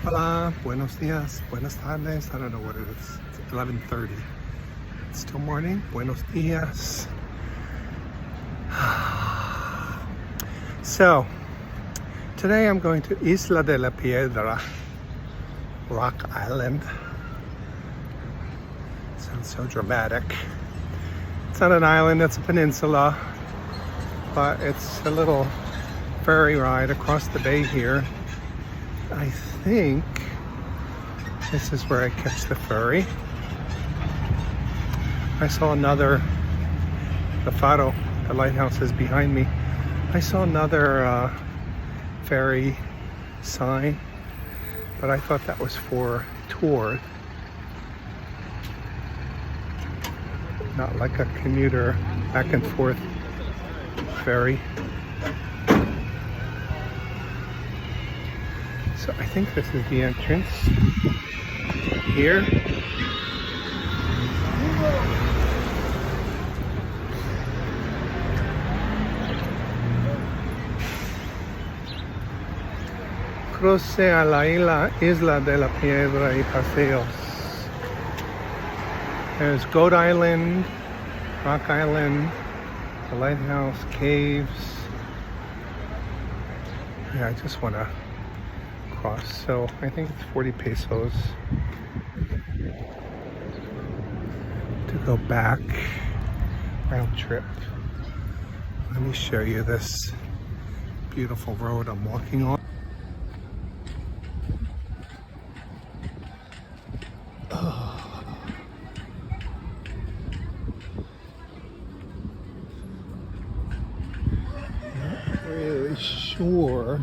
Hola, buenos dias, buenas tardes. I don't know what it is. It's 11:30. It's still morning. Buenos dias. So, today I'm going to Isla de la Piedra, Rock Island. Sounds so dramatic. It's not an island, it's a peninsula, but it's a little ferry ride across the bay here. I think this is where I catch the ferry. I saw another, the faro, the lighthouse is behind me. I saw another ferry sign, but I thought that was for tour, not like a commuter back and forth ferry. So I think this is the entrance here. Cruce a la Isla de la Piedra y Paseos. There's Goat Island, Rock Island, the lighthouse, caves. Yeah, I just want to cross. So I think it's 40 pesos to go back, round trip. Let me show you this beautiful road I'm walking on. Not really sure.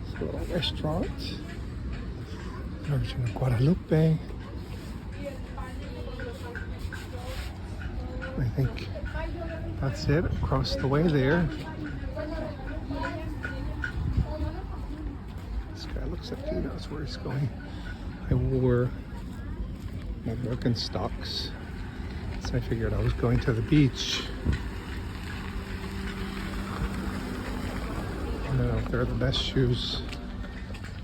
It's a little restaurant. Virgin of Guadalupe. I think that's it. Across the way there. This guy looks like he knows where he's going. I wore my Birkenstocks, so I figured I was going to the beach. I don't know if they're the best shoes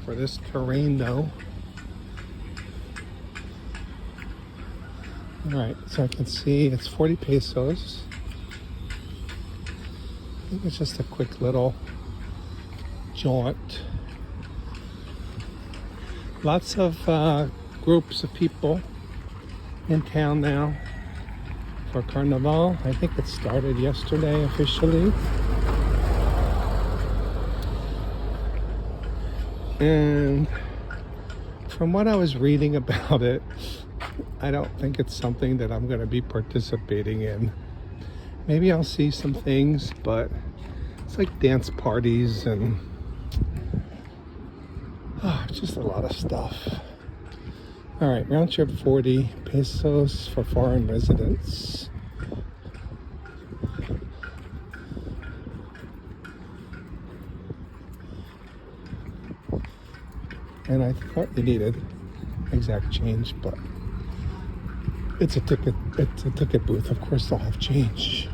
for this terrain though. Alright, so I can see it's 40 pesos. I think it's just a quick little jaunt. Lots of groups of people in town now for Carnival. I think it started yesterday officially. And from what I was reading about it, I don't think it's something that I'm going to be participating in. Maybe I'll see some things, but it's like dance parties and just a lot of stuff. All right, round trip 40 pesos for foreign residents. And I thought you needed exact change, but it's a ticket booth. Of course they'll have change.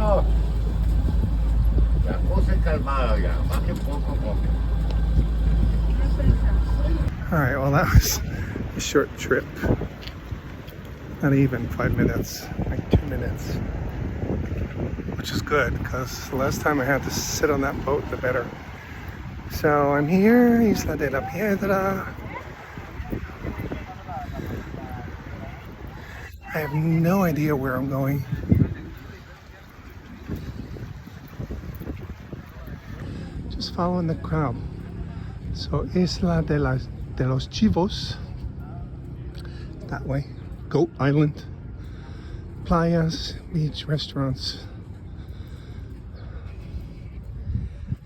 La cosa es calmada ya, baje poco a poco. All right, well, that was a short trip. Not even 5 minutes, like 2 minutes. Which is good, because the last time I had to sit on that boat, the better. So I'm here, Isla de la Piedra. I have no idea where I'm going. Just following the crowd. So Isla de los Chivos, that way. Goat Island, playas, beach, restaurants.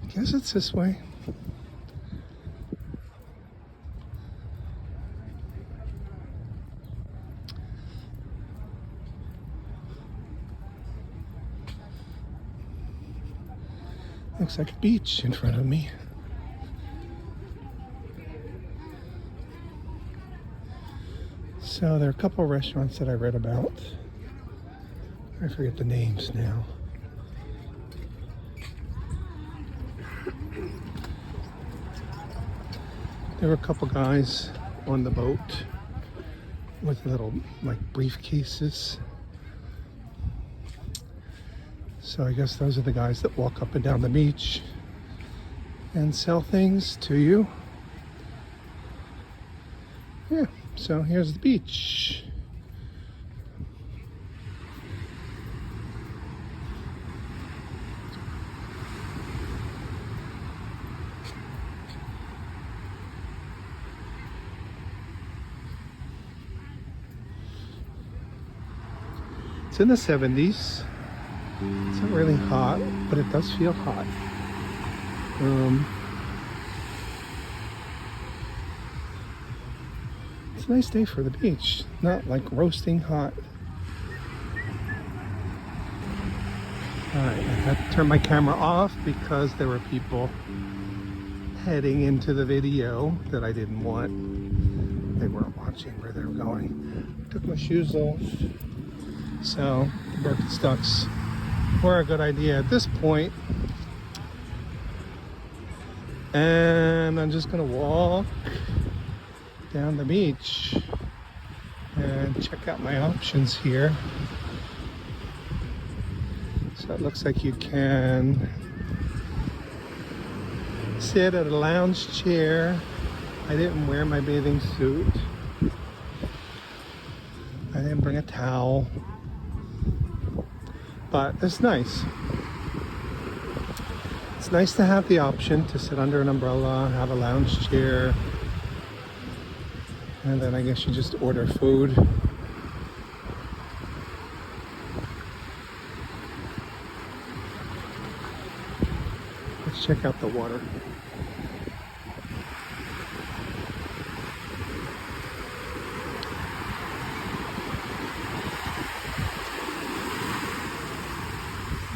I guess it's this way. Looks like a beach in front of me. So there are a couple of restaurants that I read about. I forget the names now. There were a couple guys on the boat with little like briefcases. So I guess those are the guys that walk up and down the beach and sell things to you. Yeah, so here's the beach. It's in the 70s. It's not really hot, but it does feel hot. It's a nice day for the beach. Not like roasting hot. Alright, I had to turn my camera off because there were people heading into the video that I didn't want. They weren't watching where they were going. Took my shoes off. So, the Birkenstocks were a good idea at this point. And I'm just gonna walk down the beach and check out my options here. So it looks like you can sit at a lounge chair. I didn't wear my bathing suit. I didn't bring a towel. But it's nice. It's nice to have the option to sit under an umbrella, have a lounge chair, and then I guess you just order food. Let's check out the water.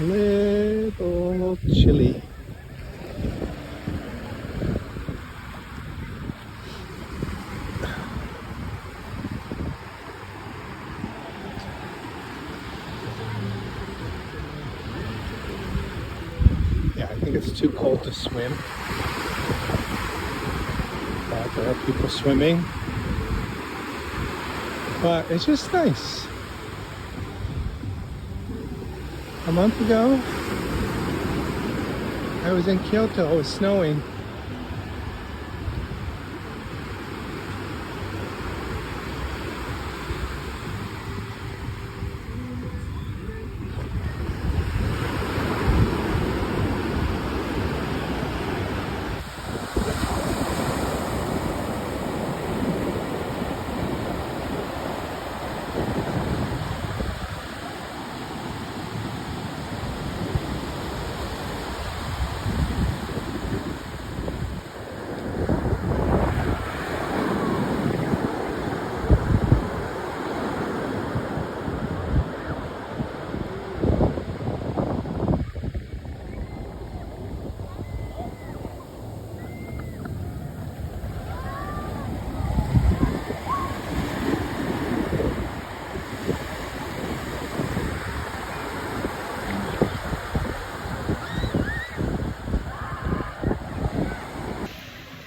Little chilly. Yeah, I think it's too cold to swim. But there are people swimming. But it's just nice. A month ago, I was in Kyoto, it was snowing.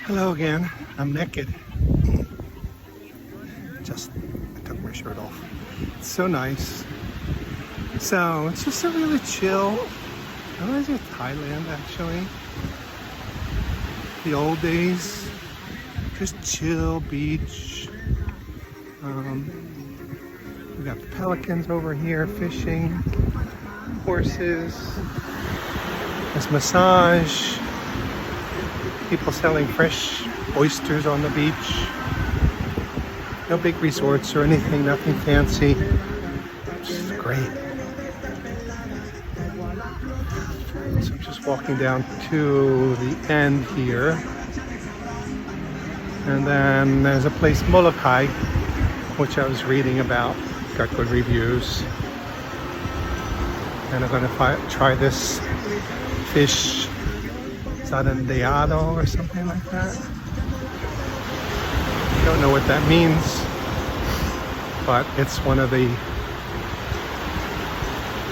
Hello again. I'm naked. Just I took my shirt off. It's so nice. So it's just a really chill. I reminds me of Thailand actually. The old days. Just chill beach. We got the pelicans over here fishing. Horses. There's massage. People selling fresh oysters on the beach. No big resorts or anything, nothing fancy. Just great. So I'm just walking down to the end here. And then there's a place, Molokai, which I was reading about. Got good reviews. And I'm gonna try this fish zarandeado or something like that. Don't know what that means, but it's one of the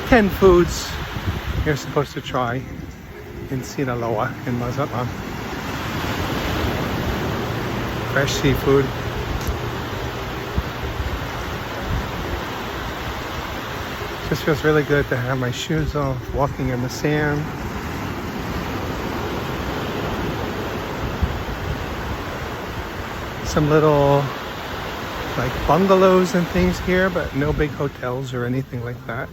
10 foods you're supposed to try in Sinaloa, in Mazatlán. Fresh seafood. Just feels really good to have my shoes off, walking in the sand. Some little like bungalows and things here, but no big hotels or anything like that.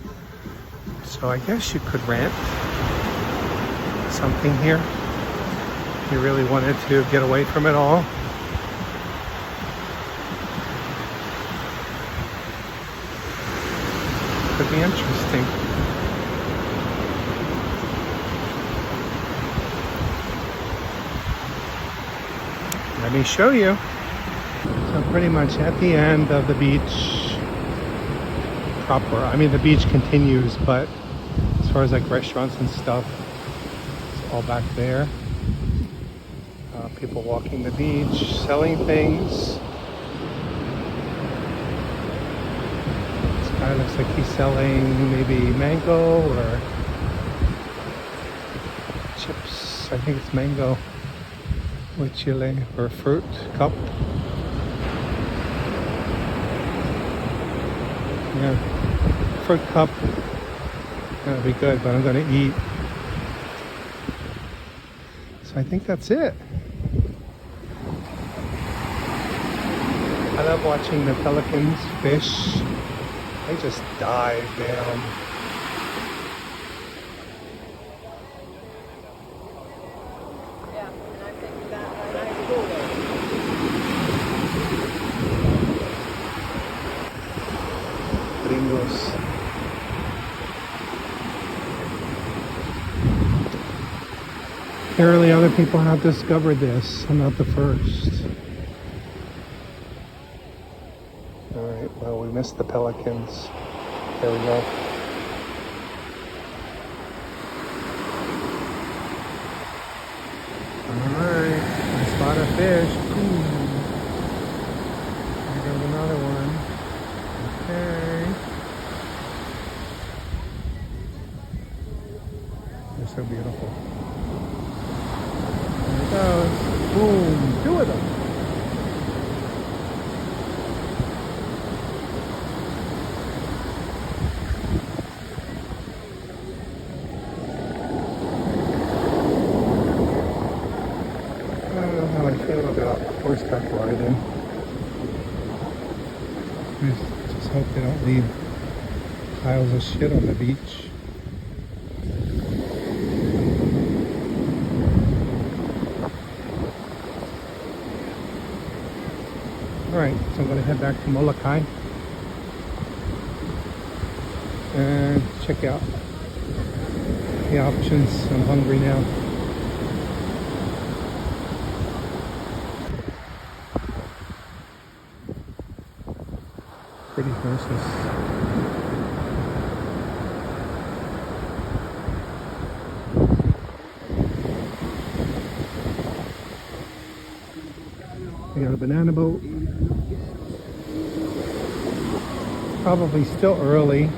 So I guess you could rent something here if you really wanted to get away from it all. Could be interesting. Let me show you. So pretty much at the end of the beach proper. I mean, the beach continues, but as far as like restaurants and stuff, it's all back there. People walking the beach, selling things. This guy looks like he's selling maybe mango or chips. I think it's mango with chile or fruit cup. Yeah, fruit cup. That'll be good, but I'm gonna eat. So I think that's it. I love watching the pelicans fish. They just dive down. Gringos. Apparently other people have discovered this. I'm not the first. Alright, well, we missed the pelicans. There we go. Alright, I spot a fish. There goes another one. Okay. They're so beautiful. There it goes. Boom! 2 of them. I don't know how I feel about horseback riding. I just hope they don't leave piles of shit on the beach. Alright, so I'm going to head back to Molokai and check out the options. I'm hungry now. Pretty horses. We got a banana boat. Probably still early.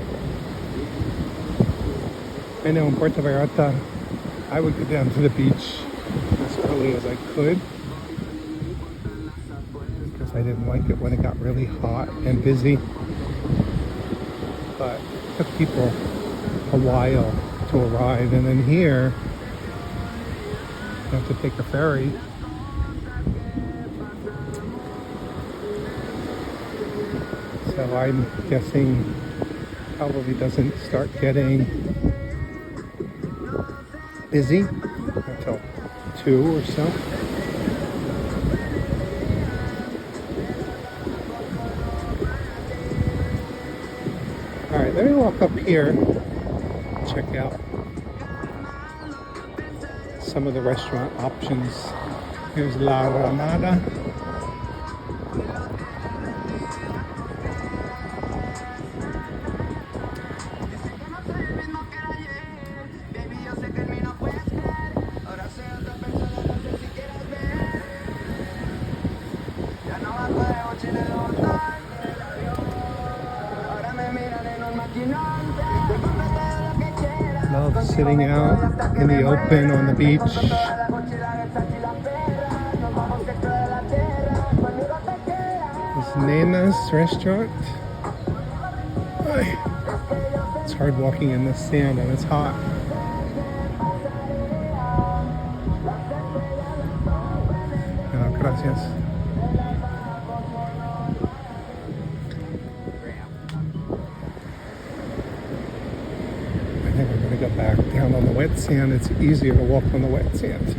I know in Puerto Vallarta, I would go down to the beach as early as I could. I didn't like it when it got really hot and busy. But it took people a while to arrive. And then here, you have to take a ferry. So I'm guessing probably doesn't start getting busy until 2 or so. All right, let me walk up here, check out some of the restaurant options. Here's La Granada. Love sitting out in the open on the beach. This Nena's restaurant. It's hard walking in the sand and it's hot. Gracias. I think I'm going to go back down on the wet sand. It's easier to walk on the wet sand.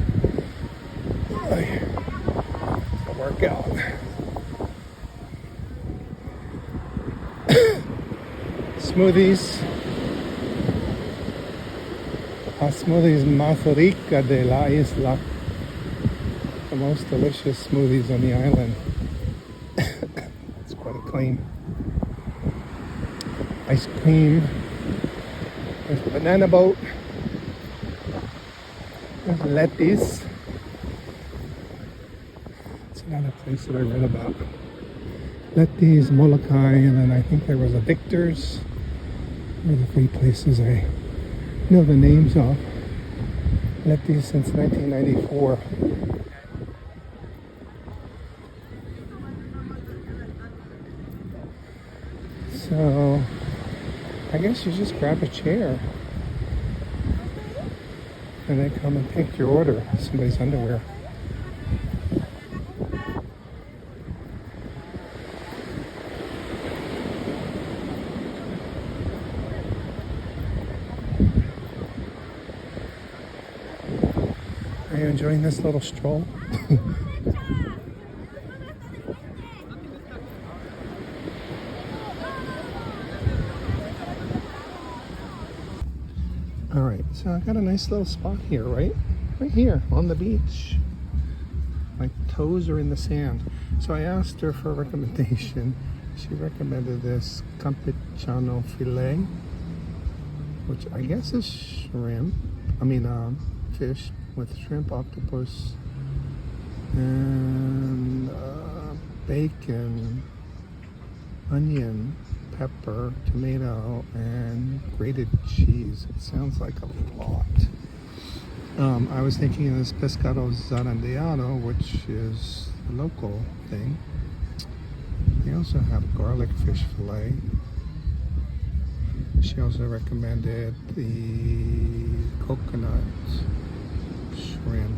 It's a workout. Smoothies. La smoothies más rica de la Isla. The most delicious smoothies on the island. It's quite a claim. Ice cream. There's a banana boat. There's lettuce. It's another place that I read about. Lettuce, Molokai, and then I think there was a Victor's. Those are the three places I know the names of. Lettuce since 1994. So, I guess you just grab a chair and they come and take your order. Somebody's underwear. Are you enjoying this little stroll? All right, so I got a nice little spot here, right here on the beach. My toes are in the sand. So I asked her for a recommendation. She recommended this campechano filet, which I guess is shrimp. Fish with shrimp, octopus, and bacon, onion, pepper, tomato, and grated cheese. It sounds like a lot. I was thinking of this pescado zarandeado, which is a local thing. They also have garlic fish fillet. She also recommended the coconut shrimp.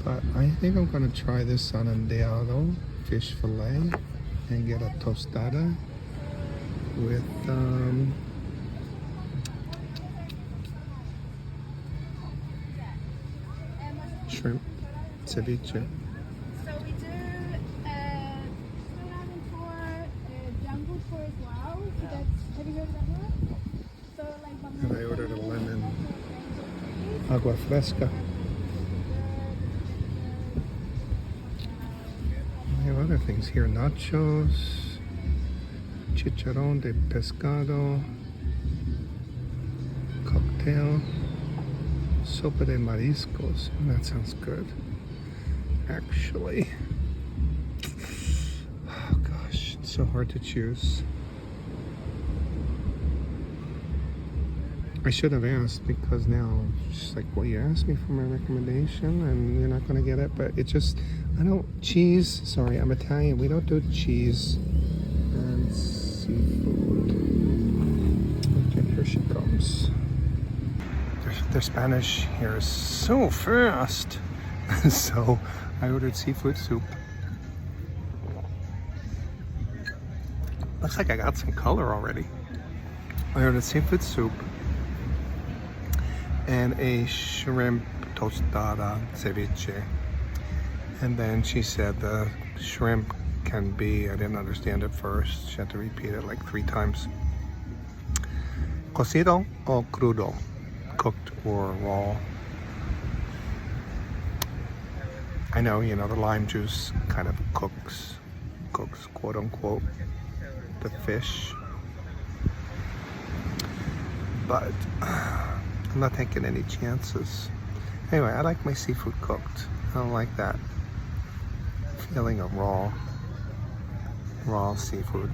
But I think I'm going to try this zarandeado fish fillet and get a tostada with shrimp ceviche. So we do jungle tour as well. So that's, have you heard of that one? So like And I ordered a lemon agua fresca. I have other things here. Nachos, chicharrón de pescado, cocktail, sopa de mariscos. That sounds good, actually. Oh gosh, it's so hard to choose. I should have asked, because now she's like, well, you asked me for my recommendation and you're not going to get it. But it just, I don't, cheese, sorry, I'm Italian. We don't do cheese and seafood. Okay, here she comes. Their Spanish here is so fast. So I ordered seafood soup. Looks like I got some color already. I ordered seafood soup and a shrimp tostada ceviche. And then she said the shrimp can be, I didn't understand it first. She had to repeat it like 3 times. Cocido o crudo, cooked or raw. I know, you know, the lime juice kind of cooks, quote unquote, the fish. But I'm not taking any chances. Anyway, I like my seafood cooked. I don't like that feeling of raw seafood.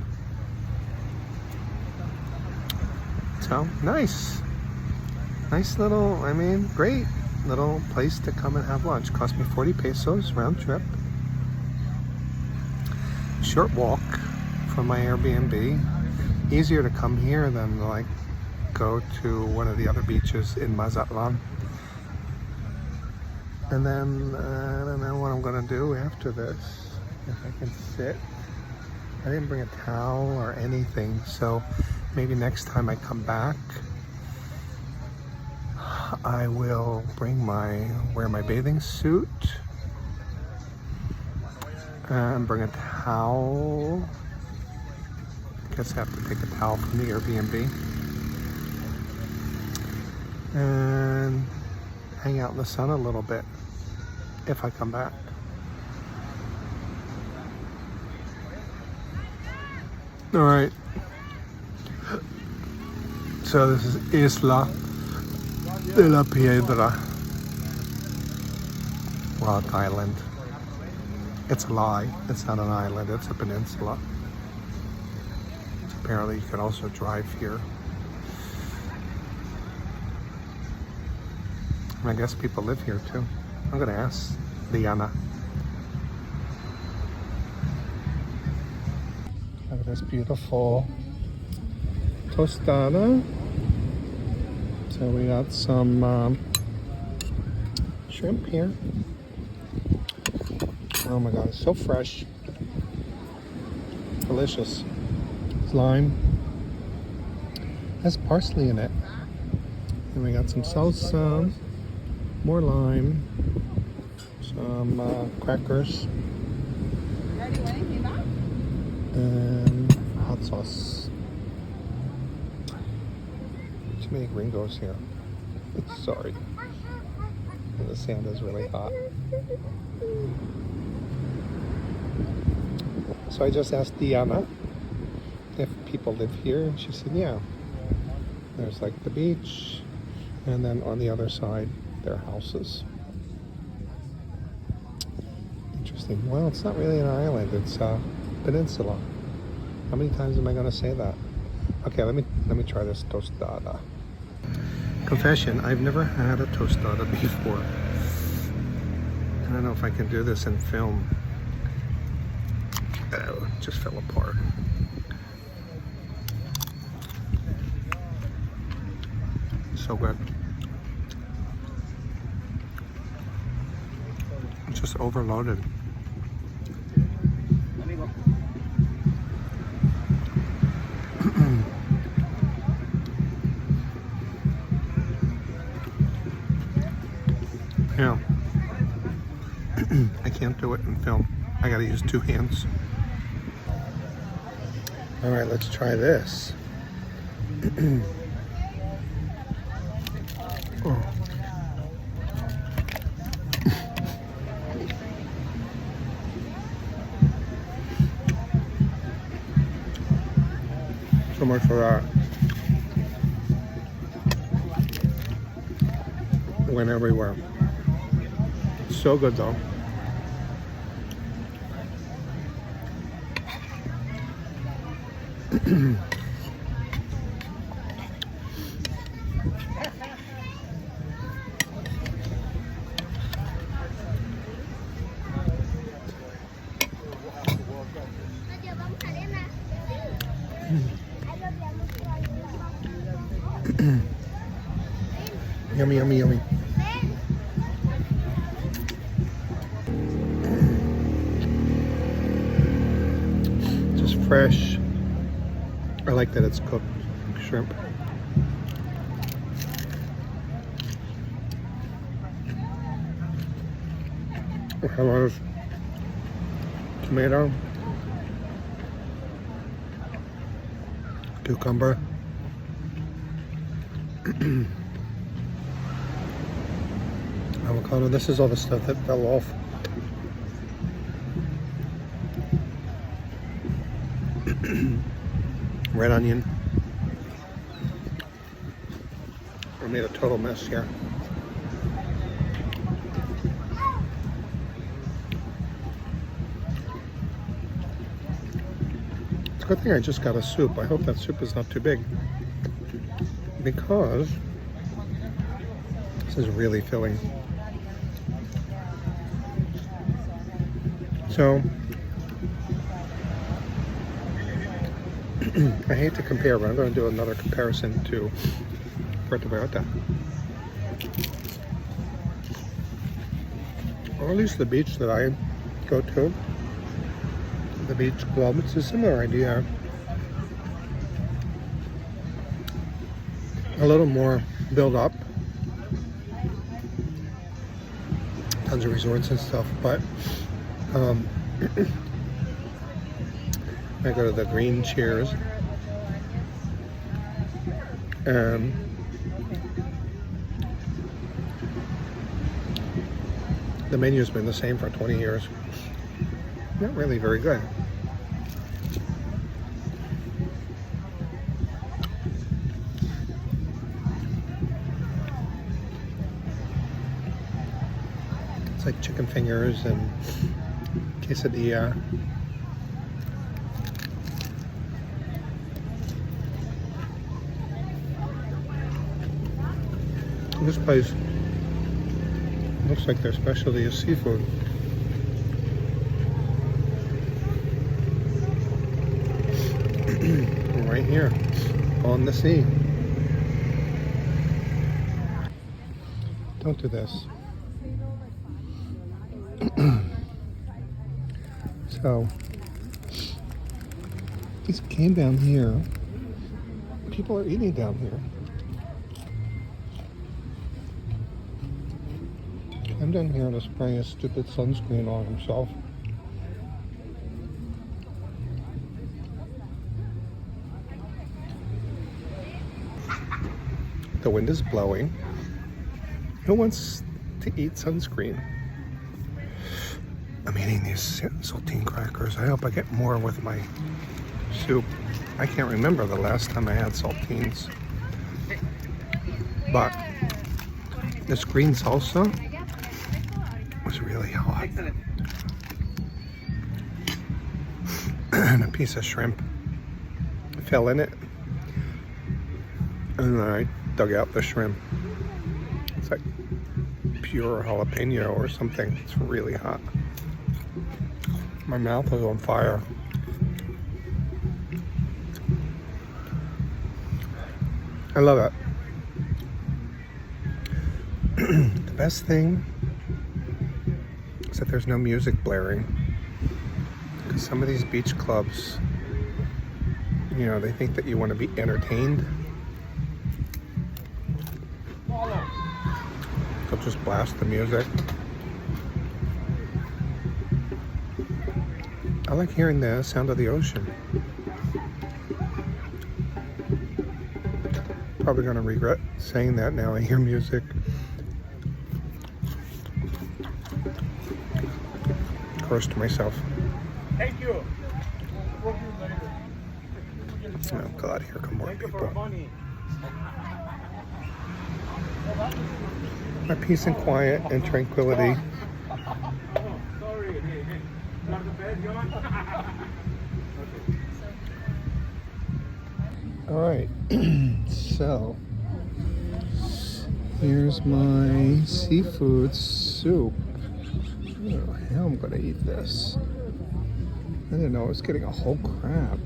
So, nice little, I mean, great little place to come and have lunch. Cost me 40 pesos round trip. Short walk from my Airbnb. Easier to come here than like go to one of the other beaches in Mazatlán. And then I don't know what I'm gonna do after this. If I can sit. I didn't bring a towel or anything, so maybe next time I come back I will wear my bathing suit and bring a towel. Guess I have to take a towel from the Airbnb and hang out in the sun a little bit if I come back. All right. So this is Isla de la Piedra. Rock Island. It's a lie. It's not an island. It's a peninsula. Apparently you can also drive here. And I guess people live here too. I'm gonna ask Diana. Look at this beautiful tostada. So we got some shrimp here. Oh my god, it's so fresh. Delicious. It's lime. Has parsley in it. And we got some salsa, more lime, some crackers, and hot sauce. Too many gringos here. Sorry. And the sand is really hot. So I just asked Diana if people live here, and she said, yeah. There's like the beach, and then on the other side, their houses. Interesting. Well, it's not really an island, it's a peninsula. How many times am I going to say that? Okay, let me try this tostada. Confession, I've never had a tostada before. I don't know if I can do this in film. Oh, it just fell apart. So good. It's just overloaded. Yeah. I can't do it in film. I gotta use 2 hands. All right, let's try this. Oh. So much for that. Went everywhere. So good though. Yummy, yummy, yummy. Just fresh. I like that it's cooked shrimp. How about tomato, cucumber, avocado. This is all the stuff that fell off. Red onion. I made a total mess here. It's a good thing I just got a soup. I hope that soup is not too big, because this is really filling. So I hate to compare, but I'm going to do another comparison to Puerto Vallarta. Or at least the beach that I go to, the beach club. It's a similar idea. A little more build up. Tons of resorts and stuff, but I go to the green chairs, and the menu's been the same for 20 years. Not really very good. It's like chicken fingers and quesadilla. This place looks like their specialty is seafood. Right here on the sea. Don't do this. So, this came down here. People are eating down here. I'm down here to spray a stupid sunscreen on himself. The wind is blowing. Who wants to eat sunscreen? I'm eating these saltine crackers. I hope I get more with my soup. I can't remember the last time I had saltines. But this green salsa was really hot. And a piece of shrimp fell in it. And then I dug out the shrimp. It's like pure jalapeno or something. It's really hot. My mouth is on fire. I love it. The best thing is that there's no music blaring. Because some of these beach clubs, you know, they think that you want to be entertained. They'll just blast the music. I like hearing the sound of the ocean. Probably gonna regret saying that now I hear music. Gross to myself. Thank you. Oh God, here come more people. My peace and quiet and tranquility. All right, so here's my seafood soup. I don't know how I'm gonna eat this. I didn't know I was getting a whole crab.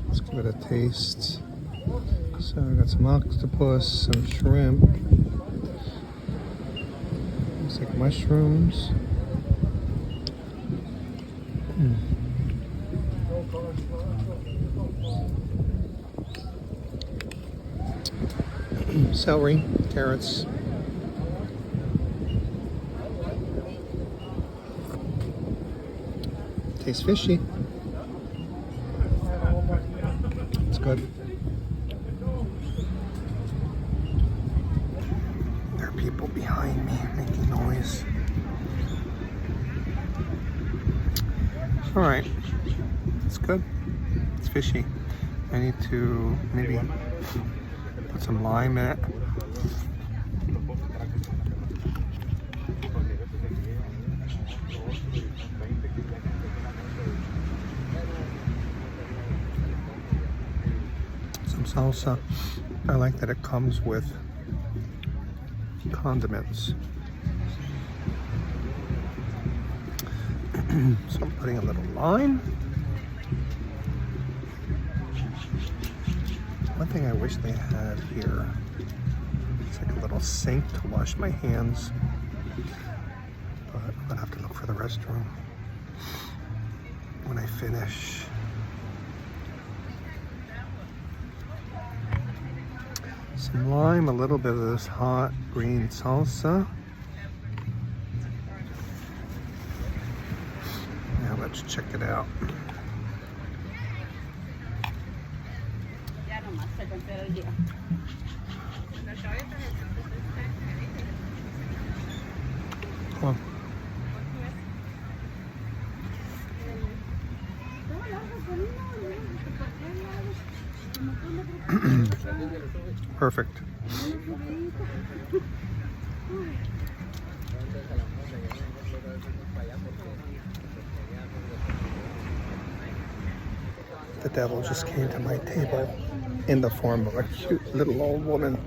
Let's give it a taste. So I got some octopus, some shrimp. Looks like mushrooms. Celery, carrots. Tastes fishy. It's good. There are people behind me making noise. All right, it's good. It's fishy. I need to maybe put some lime in it. Some salsa. I like that it comes with condiments. So I'm putting a little lime. One thing I wish they had here, it's like a little sink to wash my hands, but I'm gonna have to look for the restroom when I finish. Some lime, a little bit of this hot green salsa. Now let's check it out. Oh. Perfect. The devil just came to my table in the form of a cute little old woman.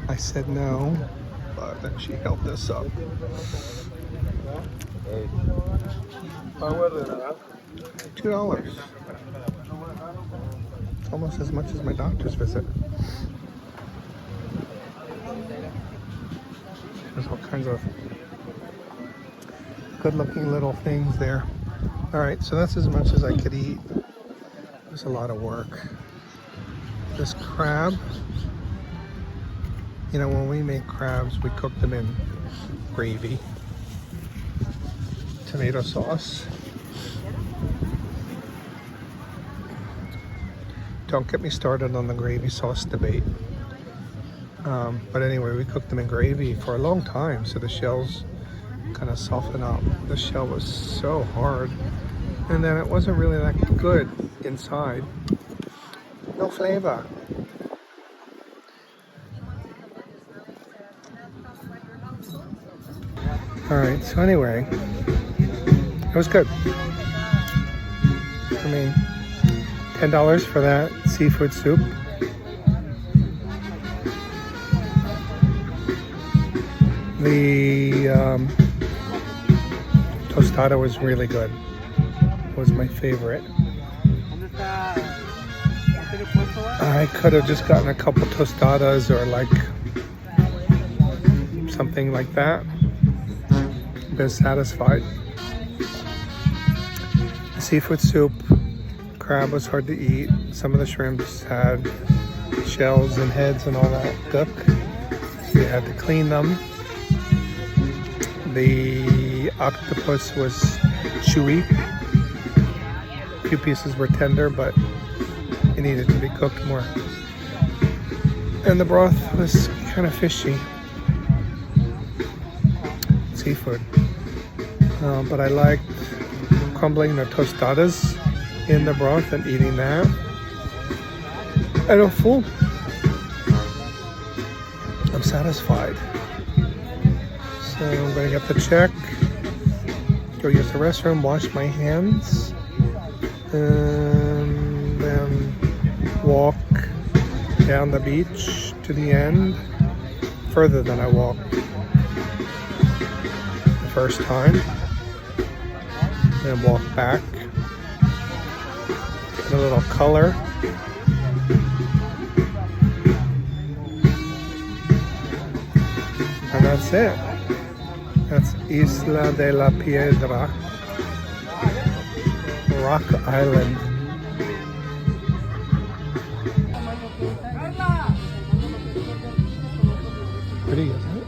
I said no, but then she held this up. $2. It's almost as much as my doctor's visit. There's all kinds of good-looking little things there. All right, so that's as much as I could eat. It was a lot of work. This crab, you know, when we make crabs, we cook them in gravy, tomato sauce. Don't get me started on the gravy sauce debate. But anyway, we cooked them in gravy for a long time, so the shells kind of soften up. The shell was so hard, and then it wasn't really that good inside. No flavor. All right, so anyway, it was good. I mean, $10 for that seafood soup. The tostado was really good. It was my favorite. I could have just gotten a couple tostadas or like something like that. Been satisfied. The seafood soup, crab was hard to eat. Some of the shrimps had shells and heads and all that gook. You had to clean them. The octopus was chewy. A few pieces were tender, but it needed to be cooked more. And the broth was kind of fishy. Seafood. But I liked crumbling the tostadas in the broth and eating that. I don't full. I'm satisfied. So I'm going to get the check, go use the restroom, wash my hands, and then walk down the beach to the end, further than I walked the first time, then walk back a little color. And that's it. That's Isla de la Piedra, Rock Island. Pretty, isn't it?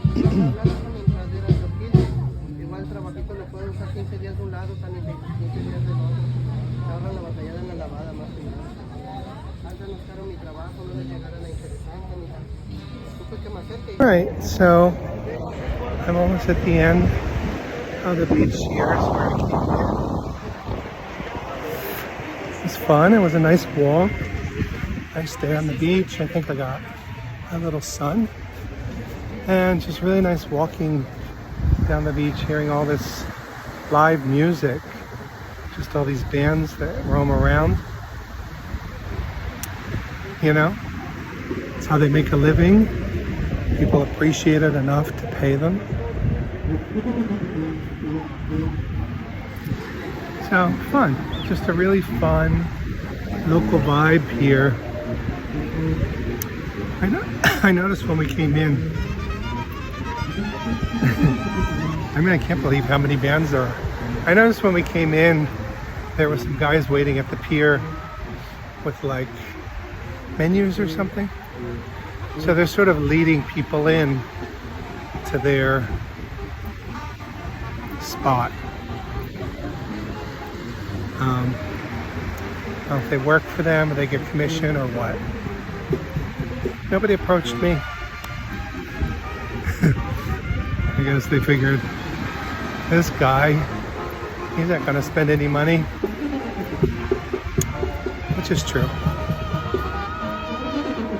Igual trabajito le pueden usar 15 días de un lado, también 15 días del otro. Se ahorran la batallada en la lavada más que nada. Antes no es caro mi trabajo, no les llegara la interesante ni nada. Supe que me acerque. Alright, so I'm almost at the end of the beach here. It's where I came in. It was fun. It was a nice walk. Nice day on the beach. I think I got a little sun. And just really nice walking down the beach, hearing all this live music. Just all these bands that roam around. You know, it's how they make a living. People appreciate it enough to pay them. So fun. Just a really fun local vibe here. I noticed when we came in, I mean, I can't believe how many bands there are. I noticed when we came in, there were some guys waiting at the pier with like menus or something. So they're sort of leading people in to their spot. I don't know if they work for them or they get commission or what. Nobody approached me. I guess they figured this guy, he's not going to spend any money, which is true.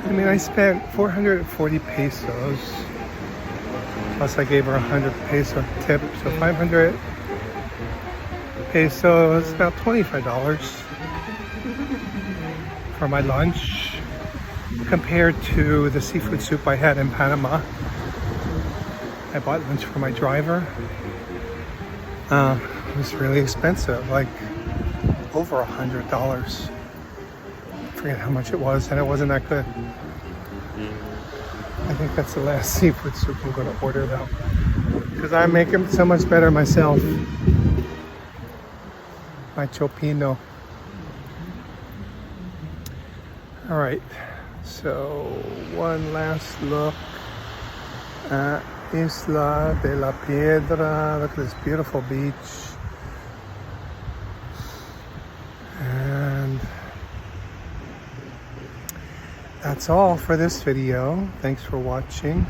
I mean, I spent 440 pesos, plus I gave her 100 peso tip, so 500 pesos, about $25 for my lunch, compared to the seafood soup I had in Panama. I bought lunch for my driver. It was really expensive, like over $100. I forget how much it was, and it wasn't that good. I think that's the last seafood soup I'm going to order though, because I make them so much better myself. My chopino. All right, so one last look at Isla de la Piedra. Look at this beautiful beach. And that's all for this video. Thanks for watching.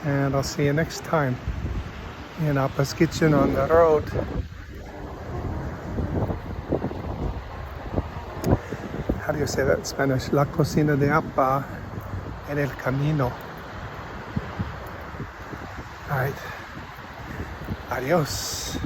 And I'll see you next time in Appa's Kitchen on the road. How do you say that in Spanish? La cocina de Appa en el camino. All right. Adios.